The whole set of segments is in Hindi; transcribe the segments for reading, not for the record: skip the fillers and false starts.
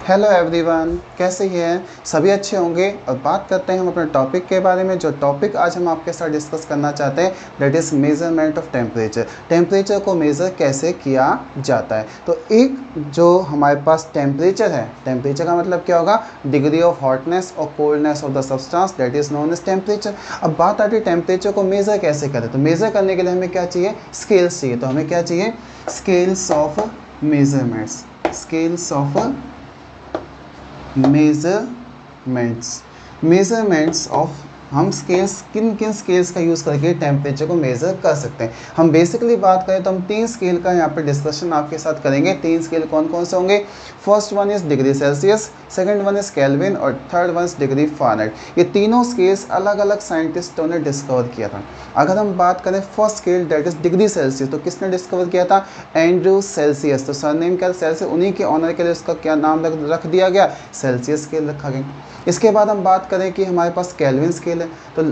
हेलो एवरीवन, कैसे हैं? सभी अच्छे होंगे। और बात करते हैं हम अपने टॉपिक के बारे में। जो टॉपिक आज हम आपके साथ डिस्कस करना चाहते हैं that is measurement of temperature. Temperature को मेज़र कैसे किया जाता है। तो एक जो हमारे पास टेम्परेचर है, टेम्परेचर का मतलब क्या होगा? डिग्री ऑफ हॉटनेस और coldness of the substance that is known as temperature. अब बात आती है टेम्परेचर को मेज़र कैसे करें। तो मेज़र करने के लिए हमें क्या चाहिए? स्केल्स चाहिए। तो हमें क्या चाहिए? Scales of measurements, scales of measurements of. हम स्केल्स किन किन स्केल्स का यूज़ करके टेम्परेचर को मेज़र कर सकते हैं। हम बेसिकली बात करें तो हम 3 स्केल का यहाँ पे डिस्कशन आपके साथ करेंगे। 3 स्केल कौन कौन से होंगे? First one is degree Celsius, second one is Kelvin और third one is degree Fahrenheit. ये तीनों स्केल्स अलग अलग साइंटिस्टों ने डिस्कवर किया था। अगर हम बात करें first scale that is degree Celsius, तो किसने डिस्कवर किया था? Andrew Celsius. तो सरनेम क्या? सेल्सियस। उन्हीं के ऑनर के लिए उसका क्या नाम रख दिया गया? सेल्सियस स्केल रखा गया। इसके बाद हम बात करें कि हमारे पास केल्विन स्केल है। तो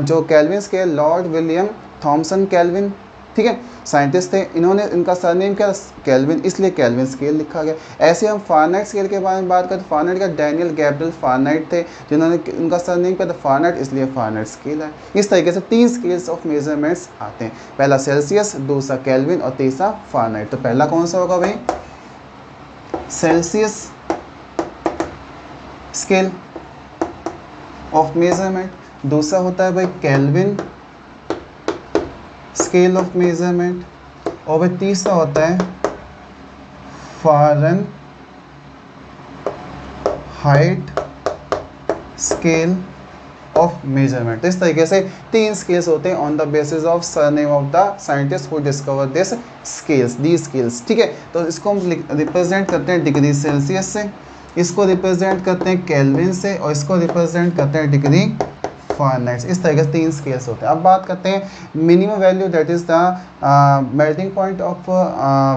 जो Kelvin scale Lord William Thomson Kelvin, ठीक है, साइंटिस्ट थे। इन्होंने, इनका सरनेम क्या? केल्विन, इसलिए केल्विन स्केल लिखा गया। ऐसे हम फ़ारेनहाइट स्केल के बारे में बात करें तो फ़ारेनहाइट का डैनियल गैब्रियल फ़ारेनहाइट थे, जिन्होंने, उनका सरनेम क्या था? फ़ारेनहाइट, इसलिए फ़ारेनहाइट स्केल है। इस तरीके से 3 स्केल्स ऑफ मेजरमेंट्स आते हैं। पहला सेल्सियस, दूसरा केल्विन और तीसरा फ़ारेनहाइट। तो पहला कौन सा होगा भाई? Celsius scale of measurement. दूसरा होता है भाई केल्विन स्केल ऑफ मेजरमेंट। और भाई तीसरा होता है फ़ारेनहाइट स्केल ऑफ मेजरमेंट। इस तरीके से 3 स्केल्स होते हैं on the basis of surname of the scientist who discover this scales, the scales, ठीक है। तो इसको हम रिप्रेजेंट करते हैं डिग्री सेल्सियस से, इसको रिप्रेजेंट करते हैं केल्विन से और इसको रिप्रेजेंट करते हैं डिग्री फ़ारेनहाइट। इस तरीके से 3 स्केल्स होते हैं। अब बात करते हैं minimum value that is the melting point of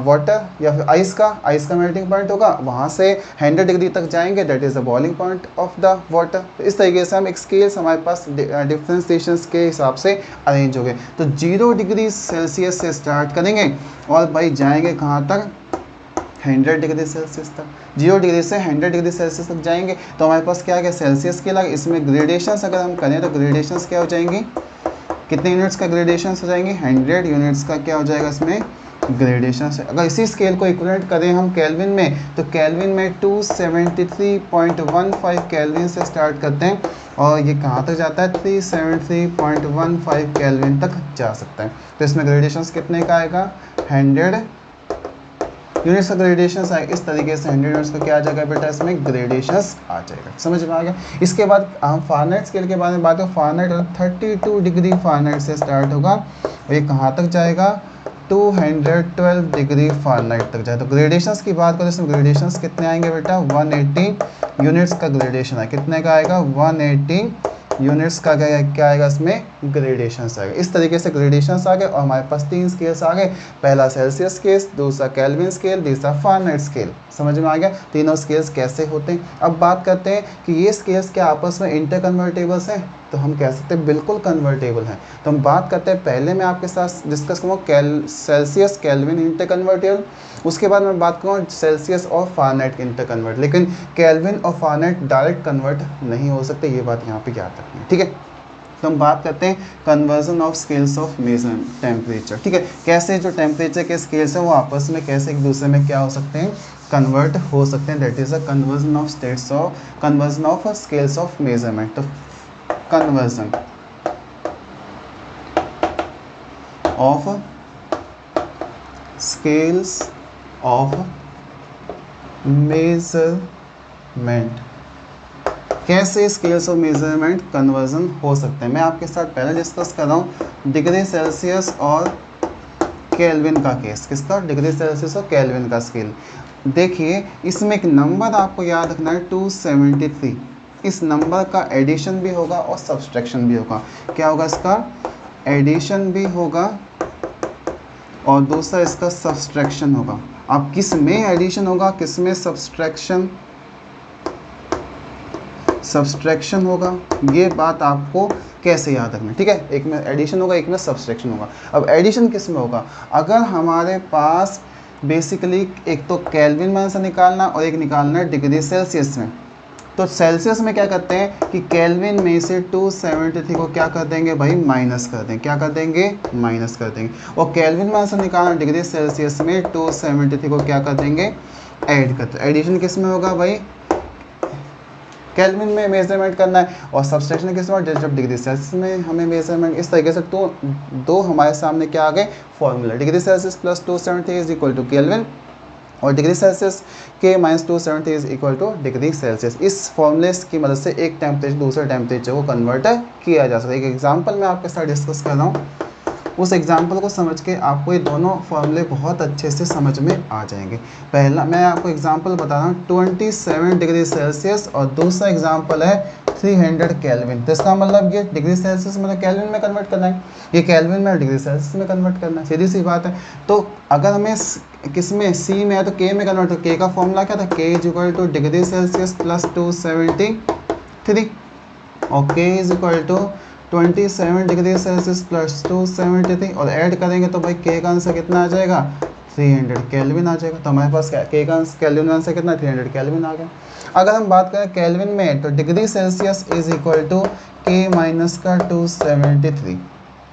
water या फिर आइस का मेल्टिंग पॉइंट होगा, वहाँ से 100 डिग्री तक जाएंगे that is the boiling point of the water. तो इस तरीके से हम एक स्केल्स हमारे पास डिफ्रेंसिएशंस के हिसाब से अरेंज हो गए। तो 0 डिग्री सेल्सियस से स्टार्ट करेंगे और भाई जाएंगे कहाँ तक? 100 डिग्री सेल्सियस तक। 0 डिग्री से 100 डिग्री सेल्सियस तक जाएंगे तो हमारे पास क्या है? सेल्सियस के लगे। इसमें ग्रेडेशंस अगर हम करें तो ग्रेडेशंस क्या हो जाएंगी? कितने यूनिट्स का ग्रेडेशंस हो जाएंगे? 100 यूनिट्स का क्या हो जाएगा इसमें? ग्रेडेशंस। अगर इसी स्केल को इक्विवेलेंट करें हम केल्विन में, तो केल्विन में 273.15 केल्विन से स्टार्ट करते हैं और ये कहाँ तक जाता है? 373.15 केल्विन तक जा सकता है। तो इसमें ग्रेडेशंस कितने का आएगा? 100 यूनिट्स का ग्रेडेशंस आएगा। इस तरीके से 100 यूनिट्स का क्या आ जाएगा बेटा? इसमें ग्रेडेशंस आ जाएगा। समझ में आ गया? इसके बाद हम फ़ारेनहाइट स्केल के बारे में बात करें। फ़ारेनहाइट 32 डिग्री फ़ारेनहाइट से स्टार्ट होगा और ये कहाँ तक जाएगा? 212 डिग्री फ़ारेनहाइट तक जाए। तो ग्रेडेशंस की बात करें, इसमें ग्रेडेशंस कितने आएंगे बेटा? 180 यूनिट्स का ग्रेडेशन है। कितने का आएगा? 180 यूनिट्स का क्या आएगा? इसमें ग्रेडेशंस आएगा। इस तरीके से ग्रेडेशंस आ गए और हमारे पास 3 स्केल्स आ गए। पहला सेल्सियस स्केल, दूसरा केल्विन स्केल, तीसरा फ़ारेनहाइट स्केल। समझ में आ गया तीनों स्केल्स कैसे होते हैं। अब बात करते हैं कि ये स्केल्स क्या आपस में इंटरकन्वर्टेबल्स हैं। तो हम कह सकते हैं बिल्कुल कन्वर्टेबल हैं। तो हम बात करते हैं, पहले मैं आपके साथ डिस्कस करूँगा सेल्सियस केल्विन इंटरकन्वर्टेबल, उसके बाद मैं बात करूँगा सेल्सियस और फ़ारेनहाइट इंटरकन्वर्ट। लेकिन केल्विन और फ़ारेनहाइट डायरेक्ट कन्वर्ट नहीं हो सकते, ये बात यहाँ पे याद रखनी है, ठीक है। तो हम बात करते हैं conversion of scales of measure temperature, ठीक है। कैसे जो टेम्परेचर के स्केल्स हैं वो आपस में कैसे एक दूसरे में क्या हो सकते हैं? कन्वर्ट हो सकते हैं। That is a conversion of scales of measurement. तो conversion of scales of measurement, कैसे स्केल्स ऑफ मेजरमेंट कन्वर्जन हो सकते हैं। मैं आपके साथ पहले डिस्कस कर रहा हूँ डिग्री सेल्सियस और केल्विन का केस। किसका? डिग्री सेल्सियस और केल्विन का स्केल। देखिए इसमें एक नंबर आपको याद रखना है 273। इस नंबर का एडिशन भी होगा और सब्सट्रैक्शन भी होगा। क्या होगा? इसका एडिशन भी होगा और दूसरा इसका सब्सट्रैक्शन होगा। अब किस में एडिशन होगा, किस में सब्सट्रैक्शन होगा, ये बात आपको कैसे याद रखना है, ठीक है। एक में एडिशन होगा, एक में सब्सट्रैक्शन होगा। अब एडिशन किस में होगा? अगर हमारे पास बेसिकली एक तो केल्विन में आंसर निकालना और एक निकालना है डिग्री सेल्सियस में। तो सेल्सियस में क्या करते हैं कि केल्विन में से 273 को क्या कर देंगे भाई, माइनस कर देंगे। क्या कर देंगे, माइनस कर देंगे। और केल्विन में आंसर निकालना डिग्री सेल्सियस में 273 को क्या कर देंगे, ऐड करते हैं। एडिशन किस में होगा भाई, केल्विन में मेजरमेंट करना है, और सब्सट्रैक्शन किस में, जब डिग्री सेल्सियस में हमें मेजरमेंट। इस तरीके से तो दो हमारे सामने क्या आ गए formula, degree Celsius plus 273 is equal to Kelvin और डिग्री सेल्सियस के minus 270 is equal to degree Celsius. इस फॉर्मूले की मदद से एक टेम्परेचर दूसरे टेम्परेचर को कन्वर्ट किया जा सकता है। एक एग्जांपल मैं आपके साथ डिस्कस कर रहा हूँ, उस एग्जाम्पल को समझ के आपको ये दोनों फॉर्मूले बहुत अच्छे से समझ में आ जाएंगे। पहला मैं आपको एग्जाम्पल बता रहा हूँ 27 डिग्री सेल्सियस और दूसरा एग्जाम्पल है 300 केल्विन। तो इसका मतलब ये डिग्री सेल्सियस मतलब केल्विन में कन्वर्ट करना है, ये केल्विन में डिग्री सेल्सियस में कन्वर्ट करना है, सीधी सी बात है। तो अगर हमें किस में, सी में है तो के में कन्वर्ट, तो के का फॉर्मूला क्या था, K is equal to degree Celsius plus 273 और K is equal to 27 degree Celsius plus 273 और ऐड करेंगे तो भाई के का आंसर कितना आ जाएगा, 300 केल्विन आ जाएगा। तो हमारे पास के का केल्विन आंसर कितना, 300 केल्विन आ गया। अगर हम बात करें केल्विन में तो degree Celsius is equal to K minus का 273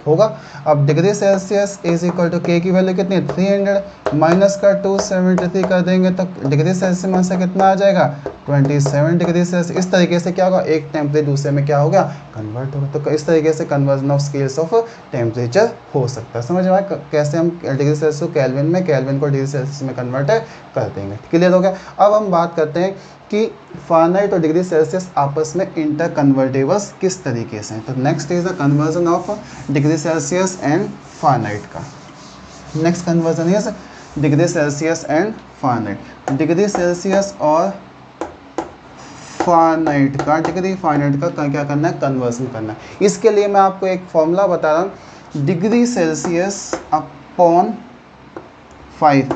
होगा। अब degree Celsius is equal to K की वैल्यू कितनी है, 300 माइनस का 273 कर देंगे तो डिग्री सेल्सियस में आंसर कितना आ जाएगा, 27 डिग्री सेल्सियस। इस तरीके से क्या होगा, एक टेम्परेचर दूसरे में क्या होगा, कन्वर्ट होगा। तो इस तरीके से conversion of scales of temperature हो सकता है। समझ में आया कैसे हम डिग्री सेल्सियस को केल्विन में, केल्विन को डिग्री सेल्सियस में कन्वर्ट कर देंगे। क्लियर हो गया। अब हम बात करते हैं कि फ़ारेनहाइट और डिग्री सेल्सियस आपस में इंटर कन्वर्टेबल्स किस तरीके से हैं। तो next is the conversion of degree Celsius and Fahrenheit का। Next conversion is degree Celsius and Fahrenheit. Degree Celsius और फ़ारेनहाइट का, डिग्री फ़ारेनहाइट का क्या करना है, कन्वर्जन करना है। इसके लिए मैं आपको एक फॉर्मूला बता रहा हूँ, डिग्री सेल्सियस अपॉन 5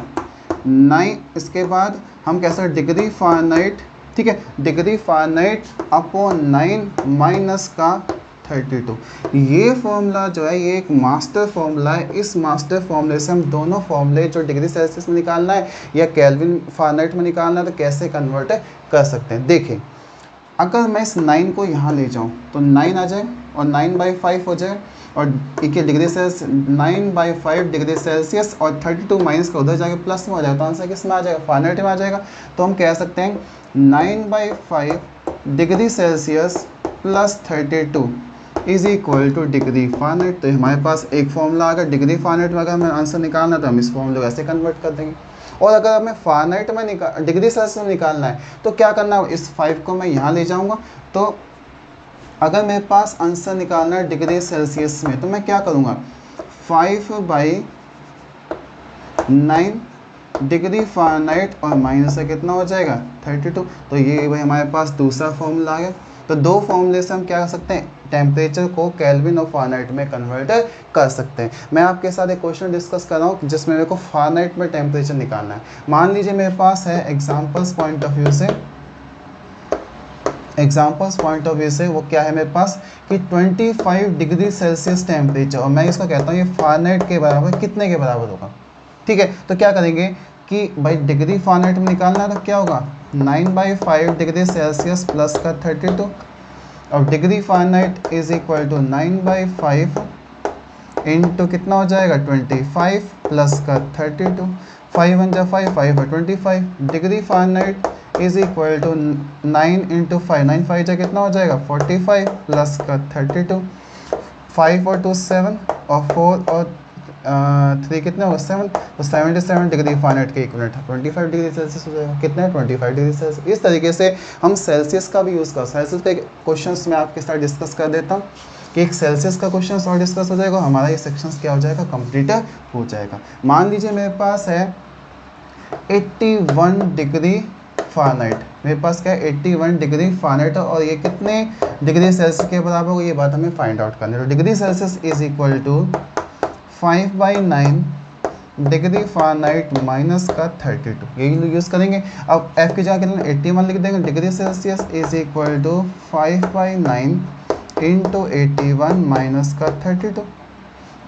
9, इसके बाद हम कैसे डिग्री फ़ारेनहाइट, ठीक है, डिग्री फ़ारेनहाइट अपॉन 9 माइनस का 32। ये फॉर्मूला जो है ये एक मास्टर फॉर्मूला है। इस मास्टर फॉर्मूले से हम दोनों फॉर्मूले जो डिग्री सेल्सियस में निकालना है या केल्विन फ़ारेनहाइट में निकालना है तो कैसे कन्वर्ट कर सकते हैं। देखिए अगर मैं इस 9 को यहाँ ले जाऊँ तो 9 आ जाए और 9/5 हो जाए और देखिए डिग्री सेल्सियस 9/5 डिग्री सेल्सियस और 32 माइनस का उधर जाके प्लस में आ जाएगा तो आंसर किस में आ जाएगा, फ़ारेनहाइट में आ जाएगा। तो हम कह सकते हैं 9/5 degree Celsius plus 32 is equal to degree Fahrenheit. तो हमारे पास एक फॉर्मूला आ गया। डिग्री फ़ारेनहाइट में अगर हमें आंसर निकालना तो हम इस फॉर्मूले को ऐसे कन्वर्ट कर देंगे। और अगर हमें फ़ारेनहाइट में डिग्री सेल्सियस में निकालना है तो क्या करना है, इस 5 को मैं यहाँ ले जाऊँगा। तो अगर मेरे पास आंसर निकालना है डिग्री सेल्सियस में तो मैं क्या करूँगा, 5/9 डिग्री फ़ारेनहाइट और माइनस से कितना हो जाएगा 32। तो ये भाई हमारे पास दूसरा फॉर्मूला आ गया। तो दो फॉर्मूले से हम क्या कर सकते हैं, टेम्परेचर को केल्विन और फ़ारेनहाइट में कन्वर्ट कर सकते हैं। मैं आपके साथ एक क्वेश्चन डिस्कस कर रहा हूँ जिसमें मेरे को फ़ारेनहाइट में टेम्परेचर निकालना है। मान लीजिए मेरे पास है एग्जाम्पल्स पॉइंट ऑफ व्यू से, एग्जाम्पल्स पॉइंट ऑफ व्यू से वो क्या है मेरे पास कि 25 डिग्री सेल्सियस टेम्परेचर और मैं इसको कहता हूँ ये फ़ारेनहाइट के बराबर कितने के बराबर होगा। ठीक है, तो क्या करेंगे कि भाई डिग्री फ़ारेनहाइट में निकालना है तो क्या होगा 9/5 डिग्री सेल्सियस प्लस का 32 और degree Fahrenheit is equal to 9/5 into कितना हो जाएगा 25 प्लस का 32। 5 1 जा 5, 5 25 degree Fahrenheit is equal to 9 into 5, 9 5 जा कितना हो जाएगा 45 प्लस का 32। 5 और 2 7 और 4 और 3 कितने हो 7, तो 77 डिग्री फ़ारेनहाइट के इक्वलेंट 25 डिग्री सेल्सियस हो जाएगा। कितना है 25 डिग्री सेल्सियस। इस तरीके से हम सेल्सियस का भी यूज़ कर, सेल्सियस के क्वेश्चंस मैं आपके साथ डिस्कस कर देता हूँ कि एक सेल्सियस का क्वेश्चन और डिस्कस हो जाएगा, हमारा ये सेक्शन क्या हो जाएगा, कंप्लीट हो जाएगा। मान लीजिए मेरे पास है 81 डिग्री फ़ारेनहाइट, मेरे पास क्या है 81 डिग्री फ़ारेनहाइट और ये कितने डिग्री सेल्सियस के बराबर होगा ये बात हमें फाइंड आउट करनी है। तो degree Celsius is equal to 5/9 degree Fahrenheit minus का 32, यही यूज़ करेंगे। अब एफ की जगह कितना 81 लिख देंगे। Degree Celsius is equal to 5/9 into 81 minus का 32।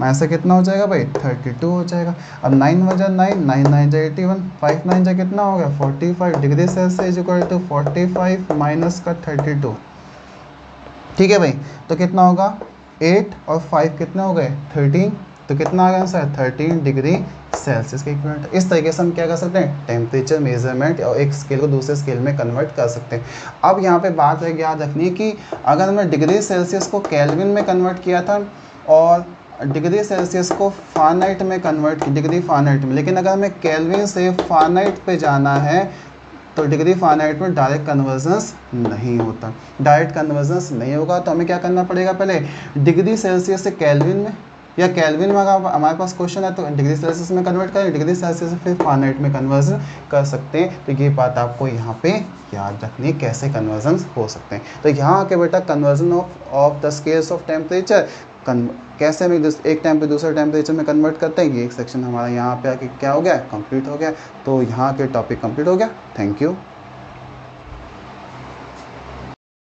माइनस से कितना हो जाएगा भाई 32 हो जाएगा। अब 9 वजह 9, 9 9 जा 81, 5 9 जा कितना हो गया 45 degree Celsius equal to 45 minus का 32। ठीक है भाई, तो कितना होगा 8 और 5 कितने हो गए 13, तो कितना आ गया आंसर 13 डिग्री सेल्सियस के इक्विवेलेंट। इस तरीके से हम क्या कर सकते हैं टेम्परेचर मेजरमेंट और एक स्केल को दूसरे स्केल में कन्वर्ट कर सकते हैं। अब यहाँ पे बात है याद रखनी कि अगर हमने डिग्री सेल्सियस को केल्विन में कन्वर्ट किया था और डिग्री सेल्सियस को फ़ारेनहाइट में कन्वर्ट की डिग्री फ़ारेनहाइट में, लेकिन अगर हमें केल्विन से फ़ारेनहाइट पे जाना है तो डिग्री फ़ारेनहाइट में डायरेक्ट कन्वर्जन्स नहीं होता। डायरेक्ट कन्वर्जन्स नहीं होगा तो हमें क्या करना पड़ेगा, पहले डिग्री सेल्सियस से केल्विन में, या केल्विन में अगर हमारे पास क्वेश्चन है तो डिग्री सेल्सियस में कन्वर्ट करें, डिग्री सेल्सियस से फिर फ़ारेनहाइट में कन्वर्जन कर सकते हैं। तो ये बात आपको यहाँ पे याद रखनी है कैसे कन्वर्जन हो सकते हैं। तो यहाँ आके बेटा conversion of the scales of temperature कैसे हम एक टाइम पे दूसरे टेम्परेचर में कन्वर्ट करते हैं, ये एक सेक्शन हमारा यहाँ पे आके क्या हो गया कंप्लीट हो गया। तो यहाँ के टॉपिक कंप्लीट हो गया। Thank you.